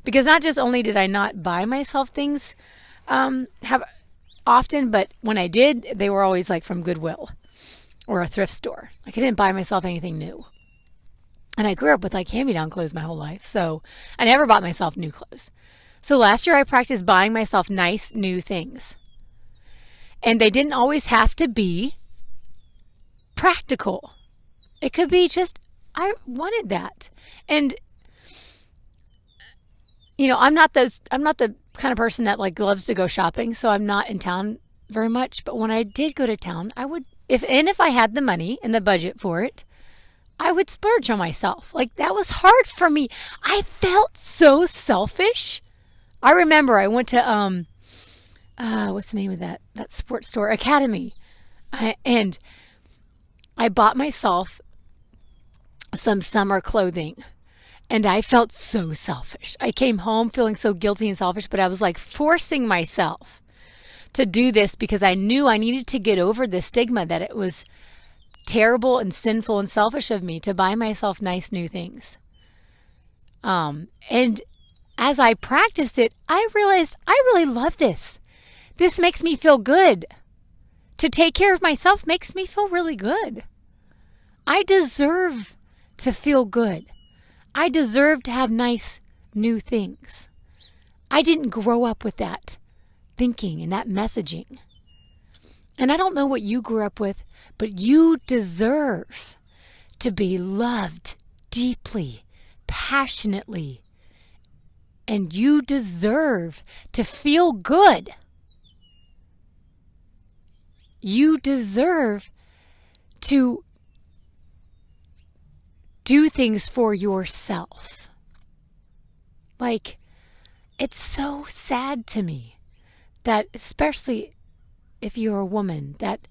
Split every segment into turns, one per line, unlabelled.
Because not just only did I not buy myself things have often, but when I did, they were always like from Goodwill or a thrift store. Like I didn't buy myself anything new. And I grew up with like hand-me-down clothes my whole life. So I never bought myself new clothes. So last year I practiced buying myself nice new things. And they didn't always have to be practical. It could be just, I wanted that. And, you know, I'm not the kind of person that like loves to go shopping. So I'm not in town very much. But when I did go to town, I would, if I had the money and the budget for it, I would splurge on myself. Like that was hard for me. I felt so selfish. I remember I went to, what's the name of that sports store? Academy. And I bought myself some summer clothing and I felt so selfish. I came home feeling so guilty and selfish, but I was like forcing myself to do this because I knew I needed to get over the stigma that it was terrible and sinful and selfish of me to buy myself nice new things. And as I practiced it, I realized I really love this. This makes me feel good. To take care of myself makes me feel really good. I deserve to feel good. I deserve to have nice new things. I didn't grow up with that thinking and that messaging. And I don't know what you grew up with, but you deserve to be loved deeply, passionately, and you deserve to feel good. You deserve to do things for yourself. Like, it's so sad to me that, especially if you're a woman, that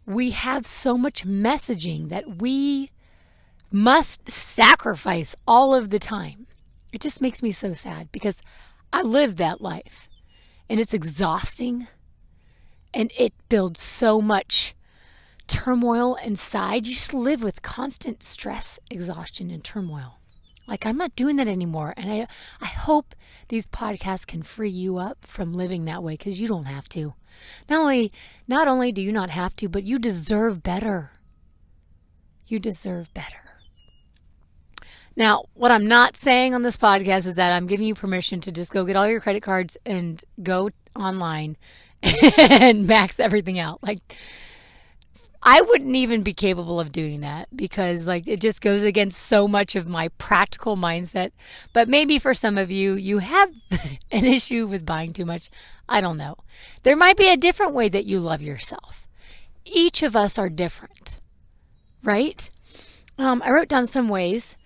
we have so much messaging that we must sacrifice all of the time. It just makes me so sad because I lived that life and it's exhausting and it builds so much turmoil inside. You just live with constant stress, exhaustion, and turmoil. Like, I'm not doing that anymore. And I hope these podcasts can free you up from living that way because you don't have to. Not only do you not have to, but you deserve better. You deserve better. Now, what I'm not saying on this podcast is that I'm giving you permission to just go get all your credit cards and go online and max everything out. Like, I wouldn't even be capable of doing that because like it just goes against so much of my practical mindset. But maybe for some of you, you have an issue with buying too much. I don't know. There might be a different way that you love yourself. Each of us are different, right? I wrote down some ways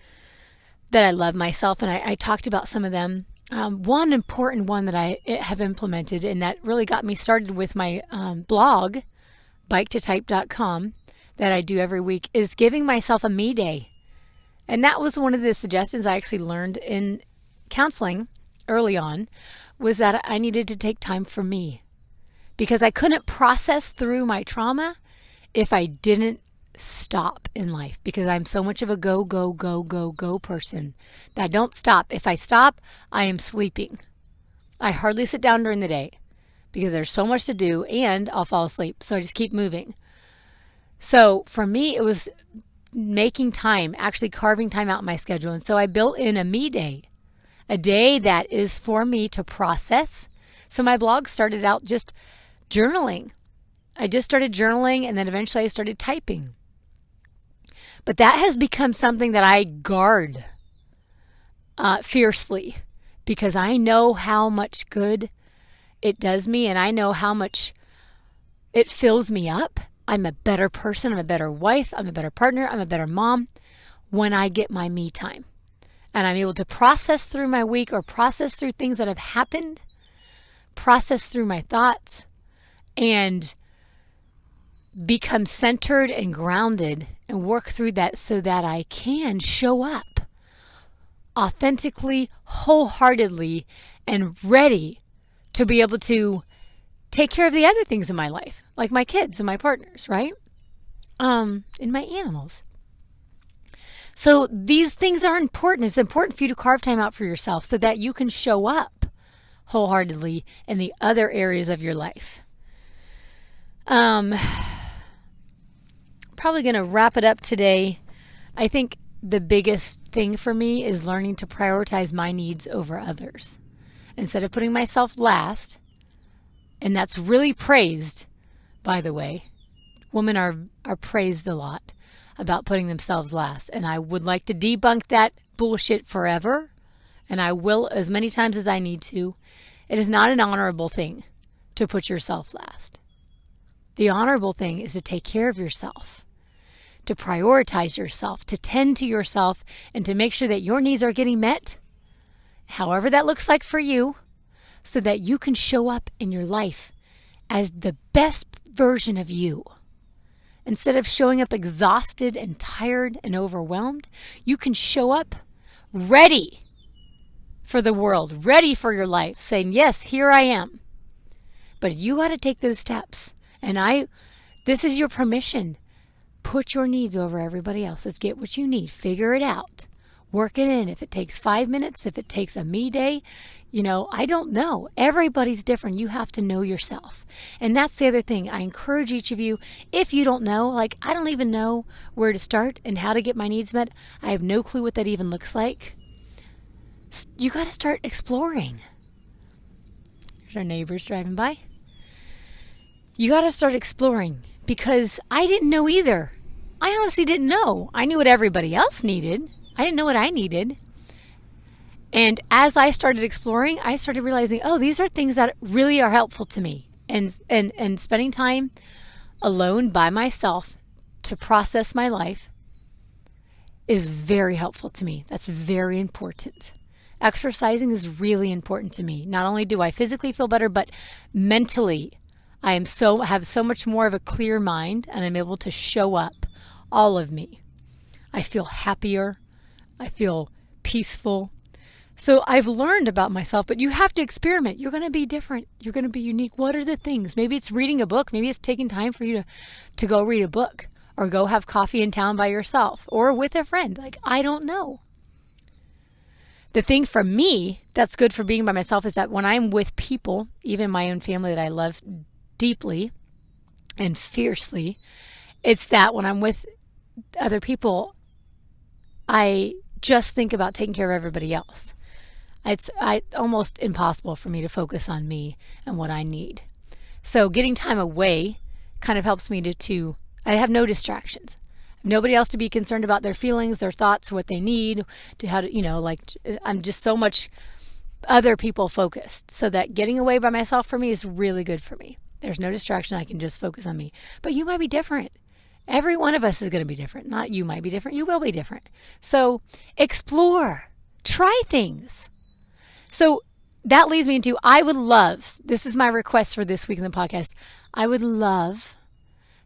that I love myself, and I talked about some of them. One important one that I have implemented and that really got me started with my blog, biketotype.com, that I do every week, is giving myself a me day. And that was one of the suggestions I actually learned in counseling early on, was that I needed to take time for me because I couldn't process through my trauma if I didn't stop in life, because I'm so much of a go person that I don't stop. If I stop, I am sleeping. I hardly sit down during the day because there's so much to do and I'll fall asleep. So I just keep moving. So for me, it was making time, actually carving time out in my schedule. And so I built in a me day, a day that is for me to process. So my blog started out just journaling. I just started journaling and then eventually I started typing. But that has become something that I guard fiercely because I know how much good it does me and I know how much it fills me up. I'm a better person. I'm a better wife. I'm a better partner. I'm a better mom when I get my me time. And I'm able to process through my week or process through things that have happened, process through my thoughts, and become centered and grounded and work through that so that I can show up authentically, wholeheartedly, and ready to be able to take care of the other things in my life, like my kids and my partners, right? And my animals. So these things are important. It's important for you to carve time out for yourself so that you can show up wholeheartedly in the other areas of your life. Probably going to wrap it up today. I think the biggest thing for me is learning to prioritize my needs over others. Instead of putting myself last, and that's really praised, by the way. Women are praised a lot about putting themselves last. And I would like to debunk that bullshit forever. And I will as many times as I need to. It is not an honorable thing to put yourself last. The honorable thing is to take care of yourself, to prioritize yourself, to tend to yourself, and to make sure that your needs are getting met, however that looks like for you, so that you can show up in your life as the best version of you. Instead of showing up exhausted and tired and overwhelmed, you can show up ready for the world, ready for your life, saying, yes, here I am. But you got to take those steps. And this is your permission. Put your needs over everybody else's. Get what you need. Figure it out. Work it in. If it takes 5 minutes, if it takes a me day, I don't know. Everybody's different. You have to know yourself. And that's the other thing. I encourage each of you, if you don't know, I don't even know where to start and how to get my needs met. I have no clue what that even looks like. You got to start exploring. There's our neighbors driving by. You got to start exploring because I didn't know either. I honestly didn't know. I knew what everybody else needed. I didn't know what I needed. And as I started exploring, I started realizing, these are things that really are helpful to me. And spending time alone by myself to process my life is very helpful to me. That's very important. Exercising is really important to me. Not only do I physically feel better, but mentally I have so much more of a clear mind, and I'm able to show up all of me. I feel happier. I feel peaceful. So I've learned about myself, but you have to experiment. You're going to be different. You're going to be unique. What are the things? Maybe it's reading a book. Maybe it's taking time for you to go read a book or go have coffee in town by yourself or with a friend. I don't know. The thing for me that's good for being by myself is that when I'm with people, even my own family that I love deeply and fiercely, it's that when I'm with other people, I just think about taking care of everybody else. It's almost impossible for me to focus on me and what I need. So getting time away kind of helps me to I have no distractions. Nobody else to be concerned about their feelings, their thoughts, what they need, to how to, I'm just so much other people focused. So that getting away by myself for me is really good for me. There's no distraction. I can just focus on me. But you might be different. Every one of us is going to be different. Not you might be different. You will be different. So explore. Try things. So that leads me into, I would love, this is my request for this week in the podcast, I would love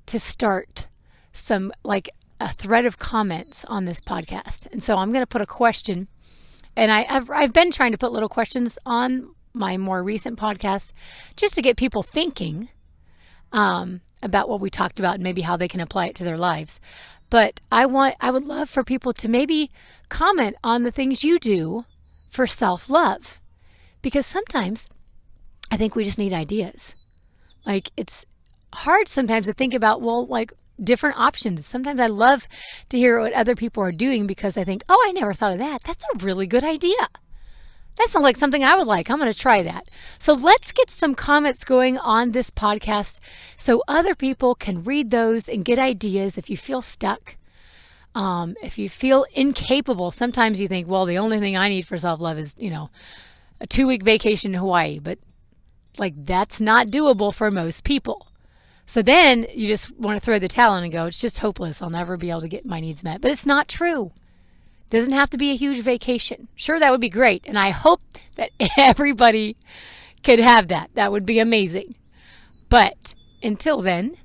to start some a thread of comments on this podcast. And so I'm going to put a question, and I've been trying to put little questions on my more recent podcast just to get people thinking about what we talked about and maybe how they can apply it to their lives. But I would love for people to maybe comment on the things you do for self-love, because sometimes I think we just need ideas. It's hard sometimes to think about, different options. Sometimes I love to hear what other people are doing because I think, I never thought of that. That's a really good idea. That sounds like something I would like. I'm going to try that. So let's get some comments going on this podcast so other people can read those and get ideas if you feel stuck. If you feel incapable, sometimes you think, the only thing I need for self-love is, a 2-week vacation in Hawaii. But that's not doable for most people. So then you just want to throw the towel in and go, it's just hopeless. I'll never be able to get my needs met. But it's not true. It doesn't have to be a huge vacation. Sure, that would be great. And I hope that everybody could have that. That would be amazing. But until then,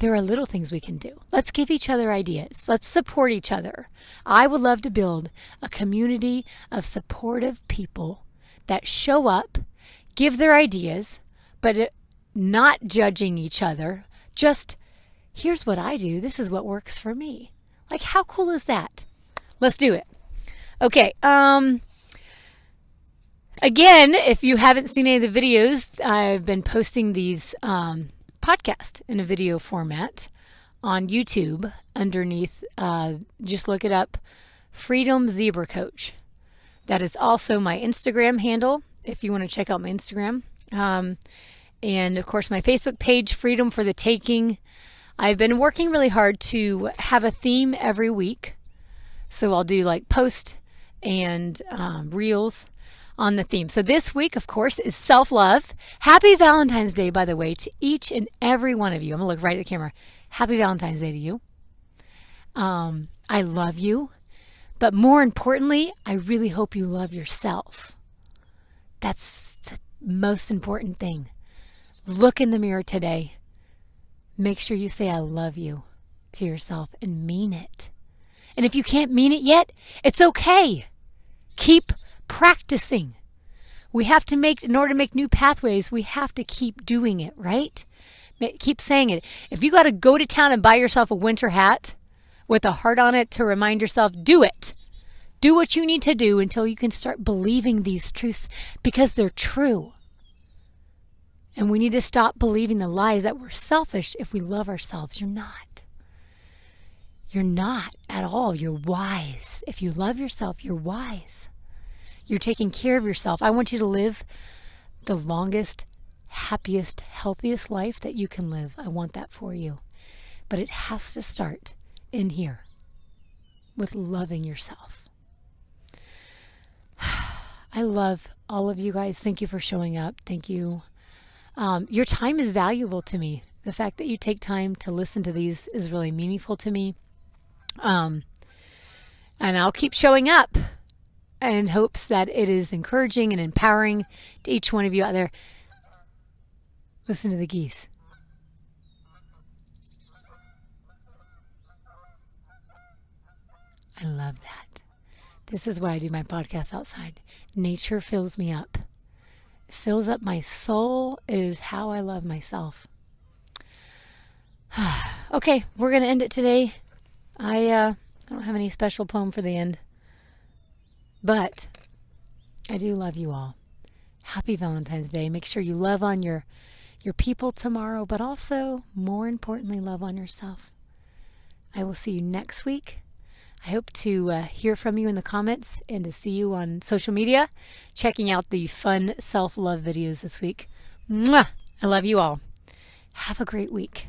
there are little things we can do. Let's give each other ideas. Let's support each other. I would love to build a community of supportive people that show up, give their ideas, but not judging each other. Just, here's what I do. This is what works for me. How cool is that? Let's do it. Okay. Again, if you haven't seen any of the videos, I've been posting these podcasts in a video format on YouTube underneath. Just look it up, Freedom Zebra Coach. That is also my Instagram handle if you want to check out my Instagram. And of course, my Facebook page, Freedom for the Taking. I've been working really hard to have a theme every week. So I'll do like post and reels on the theme. So this week, of course, is self-love. Happy Valentine's Day, by the way, to each and every one of you. I'm going to look right at the camera. Happy Valentine's Day to you. I love you. But more importantly, I really hope you love yourself. That's the most important thing. Look in the mirror today. Make sure you say I love you to yourself and mean it. And if you can't mean it yet, it's okay. Keep practicing. We have to in order to make new pathways, we have to keep doing it, right? Keep saying it. If you got to go to town and buy yourself a winter hat with a heart on it to remind yourself, do it. Do what you need to do until you can start believing these truths because they're true. And we need to stop believing the lies that we're selfish if we love ourselves. You're not. You're not at all. You're wise. If you love yourself, you're wise. You're taking care of yourself. I want you to live the longest, happiest, healthiest life that you can live. I want that for you. But it has to start in here with loving yourself. I love all of you guys. Thank you for showing up. Thank you. Your time is valuable to me. The fact that you take time to listen to these is really meaningful to me. And I'll keep showing up in hopes that it is encouraging and empowering to each one of you out there. Listen to the geese. I love that. This is why I do my podcast outside. Nature fills me up. It fills up my soul. It is how I love myself. Okay, we're going to end it today. I don't have any special poem for the end. But I do love you all. Happy Valentine's Day. Make sure you love on your people tomorrow, but also, more importantly, love on yourself. I will see you next week. I hope to hear from you in the comments and to see you on social media, checking out the fun self-love videos this week. Mwah! I love you all. Have a great week.